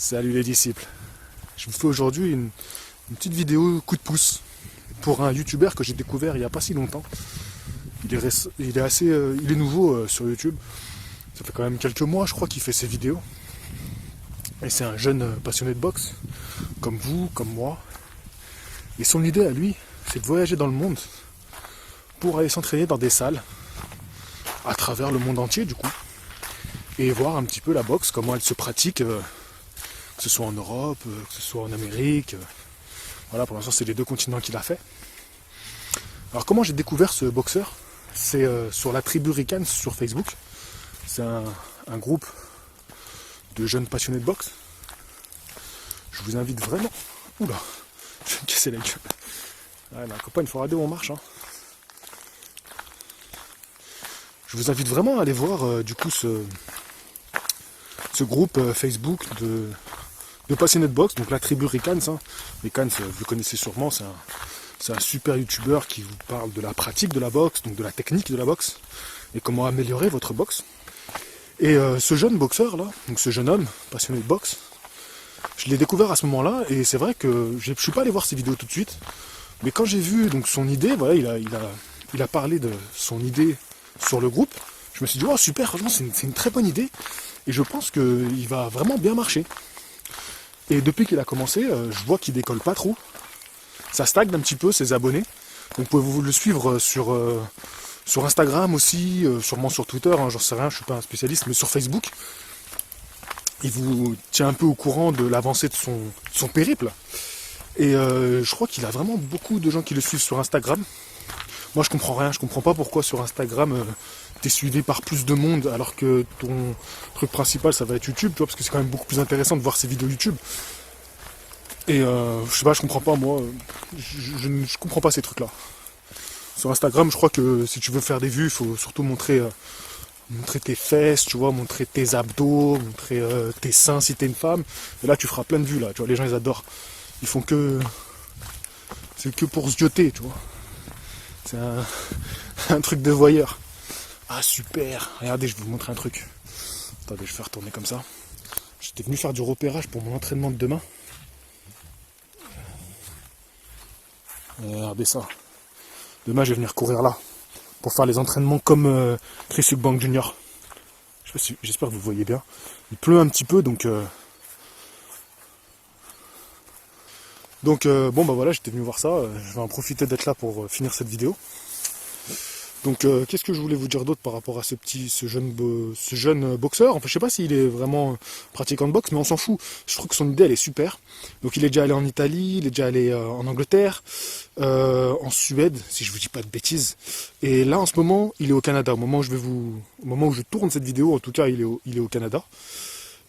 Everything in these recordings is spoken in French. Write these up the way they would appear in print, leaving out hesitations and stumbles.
Salut les disciples. Je vous fais aujourd'hui une petite vidéo coup de pouce pour un youtubeur que j'ai découvert il n'y a pas si longtemps. Il est nouveau sur YouTube. Ça fait quand même quelques mois je crois qu'il fait ses vidéos. Et c'est un jeune passionné de boxe, comme vous, comme moi. Et son idée à lui, c'est de voyager dans le monde pour aller s'entraîner dans des salles à travers le monde entier du coup. Et voir un petit peu la boxe, comment elle se pratique, que ce soit en Europe, que ce soit en Amérique. Voilà, pour l'instant c'est les deux continents qu'il a fait. Alors comment j'ai découvert ce boxeur? C'est sur la tribu Ricans sur Facebook. C'est un groupe de jeunes passionnés de boxe. Je vous invite vraiment... Oula, je vais me casser la gueule. Ouais, ma compagne, il faut regarder où on marche. Hein. Je vous invite vraiment à aller voir du coup ce groupe Facebook de passionnés de boxe, donc la tribu Ricans. Hein. Ricans, vous le connaissez sûrement, c'est un super youtubeur qui vous parle de la pratique de la boxe, donc de la technique de la boxe, et comment améliorer votre boxe. Et ce jeune boxeur là, donc ce jeune homme passionné de boxe, je l'ai découvert à ce moment-là, et c'est vrai que je ne suis pas allé voir ses vidéos tout de suite, mais quand j'ai vu donc son idée, voilà, il a parlé de son idée sur le groupe, je me suis dit oh super, franchement c'est une très bonne idée, et je pense qu'il va vraiment bien marcher. Et depuis qu'il a commencé, je vois qu'il décolle pas trop. Ça stagne un petit peu ses abonnés. Donc vous pouvez le suivre sur Instagram aussi, sûrement sur Twitter, hein, j'en sais rien, je suis pas un spécialiste, mais sur Facebook. Il vous tient un peu au courant de l'avancée de son périple. Et je crois qu'il a vraiment beaucoup de gens qui le suivent sur Instagram. Moi je comprends rien, je comprends pas pourquoi sur Instagram t'es suivi par plus de monde alors que ton truc principal ça va être YouTube, tu vois, parce que c'est quand même beaucoup plus intéressant de voir ses vidéos YouTube. Et je sais pas, je comprends pas moi, je comprends pas ces trucs là. Sur Instagram je crois que si tu veux faire des vues, il faut surtout montrer tes fesses, tu vois, montrer tes abdos, montrer tes seins si t'es une femme. Et là tu feras plein de vues là, tu vois, les gens ils adorent. Ils font que... C'est que pour se jeter, tu vois. C'est un truc de voyeur. Ah super, regardez, je vais vous montrer un truc. Attendez, je vais faire retourner comme ça. J'étais venu faire du repérage pour mon entraînement de demain. Regardez ça. Demain, je vais venir courir là. Pour faire les entraînements comme Chris Eubank Jr. J'espère que vous voyez bien. Il pleut un petit peu, donc... bon, bah voilà, j'étais venu voir ça. Je vais en profiter d'être là pour finir cette vidéo. Donc qu'est-ce que je voulais vous dire d'autre par rapport à ce jeune boxeur. Enfin je sais pas s'il est vraiment pratiquant de boxe, mais on s'en fout. Je trouve que son idée elle est super. Donc il est déjà allé en Italie, il est déjà allé en Angleterre, en Suède, si je vous dis pas de bêtises. Et là en ce moment il est au Canada. Au moment où je tourne cette vidéo, en tout cas il est au Canada.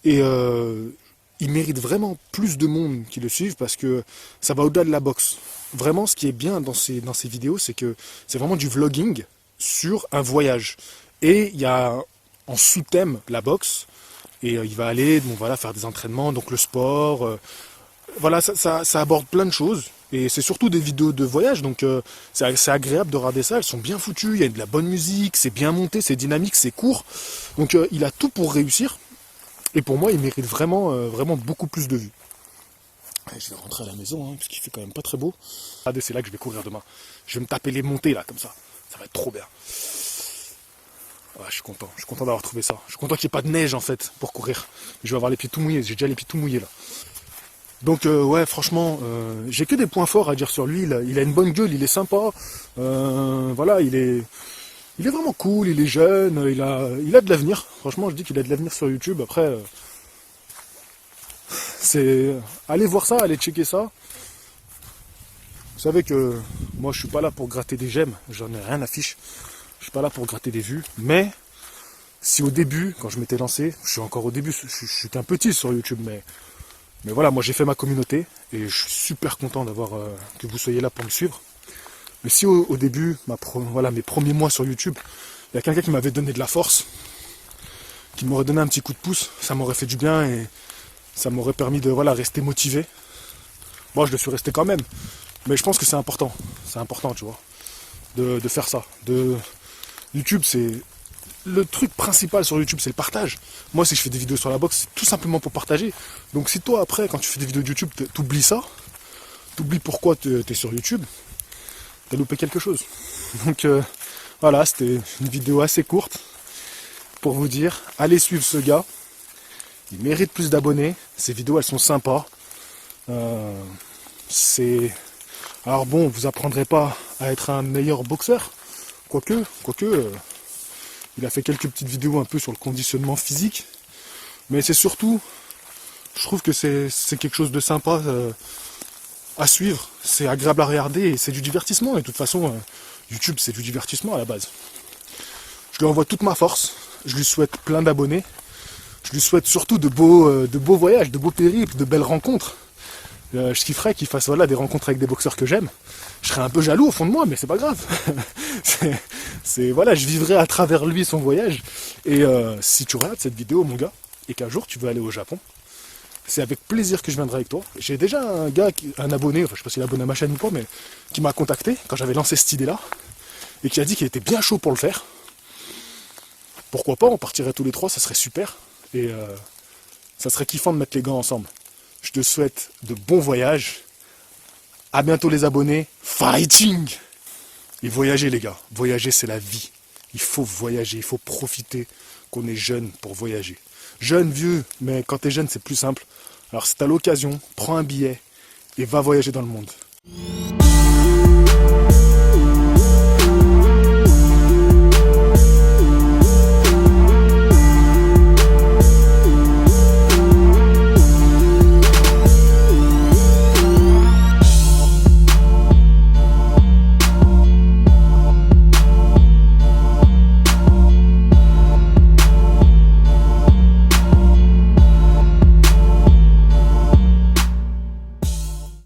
Et il mérite vraiment plus de monde qui le suivent parce que ça va au-delà de la boxe. Vraiment, ce qui est bien dans ces vidéos, c'est que c'est vraiment du vlogging sur un voyage. Et il y a en sous-thème la boxe. Et il va aller voilà, faire des entraînements, donc le sport. Voilà, ça aborde plein de choses. Et c'est surtout des vidéos de voyage, donc c'est agréable de regarder ça. Elles sont bien foutues, il y a de la bonne musique, c'est bien monté, c'est dynamique, c'est court. Donc il a tout pour réussir. Et pour moi, il mérite vraiment, vraiment beaucoup plus de vues. Je vais rentrer à la maison, hein, parce qu'il fait quand même pas très beau. Regardez, c'est là que je vais courir demain. Je vais me taper les montées, là, comme ça. Ça va être trop bien. Ouais, je suis content d'avoir trouvé ça. Je suis content qu'il n'y ait pas de neige, en fait, pour courir. Je vais avoir les pieds tout mouillés, j'ai déjà les pieds tout mouillés, là. Donc, ouais, franchement, j'ai que des points forts à dire sur lui. Il a une bonne gueule, il est sympa. Voilà, il est vraiment cool, il est jeune, il a de l'avenir. Franchement, je dis qu'il a de l'avenir sur YouTube. Après, allez voir ça, allez checker ça. Vous savez que moi, je suis pas là pour gratter des j'aime, j'en ai rien à fiche. Je suis pas là pour gratter des vues. Mais si au début, quand je m'étais lancé, je suis encore au début, je suis qu'un petit sur YouTube, mais voilà, moi j'ai fait ma communauté et je suis super content d'avoir que vous soyez là pour me suivre. Mais si au début, voilà, mes premiers mois sur YouTube, il y a quelqu'un qui m'avait donné de la force, qui m'aurait donné un petit coup de pouce, ça m'aurait fait du bien et ça m'aurait permis de rester motivé. Moi je le suis resté quand même, mais je pense que c'est important, tu vois, de faire ça. YouTube c'est le truc principal sur YouTube, c'est le partage. Moi, si je fais des vidéos sur la boxe, c'est tout simplement pour partager. Donc si toi, après, quand tu fais des vidéos de YouTube, t'oublies ça, t'oublies pourquoi t'es sur YouTube, t'as loupé quelque chose. Donc voilà, c'était une vidéo assez courte pour vous dire, allez suivre ce gars. Il mérite plus d'abonnés. Ces vidéos, elles sont sympas. Alors bon, vous apprendrez pas à être un meilleur boxeur. Quoique, il a fait quelques petites vidéos un peu sur le conditionnement physique. Mais c'est surtout, je trouve que c'est quelque chose de sympa à suivre. C'est agréable à regarder et c'est du divertissement. Et de toute façon, YouTube, c'est du divertissement à la base. Je lui envoie toute ma force. Je lui souhaite plein d'abonnés. Je lui souhaite surtout de beaux voyages, de beaux périples, de belles rencontres. Je kifferais qu'il fasse des rencontres avec des boxeurs que j'aime. Je serais un peu jaloux au fond de moi, mais c'est pas grave. Je vivrai à travers lui son voyage. Et si tu regardes cette vidéo, mon gars, et qu'un jour tu veux aller au Japon, c'est avec plaisir que je viendrai avec toi. J'ai déjà un abonné, je sais pas s'il est abonné à ma chaîne ou pas, mais qui m'a contacté quand j'avais lancé cette idée-là, et qui a dit qu'il était bien chaud pour le faire. Pourquoi pas, on partirait tous les trois, ça serait super. Et ça serait kiffant de mettre les gants ensemble. Je te souhaite de bons voyages. À bientôt les abonnés. Fighting! Et voyager les gars. Voyager c'est la vie. Il faut voyager, il faut profiter qu'on est jeune pour voyager. Jeune, vieux, mais quand t'es jeune c'est plus simple. Alors si t'as l'occasion, prends un billet et va voyager dans le monde.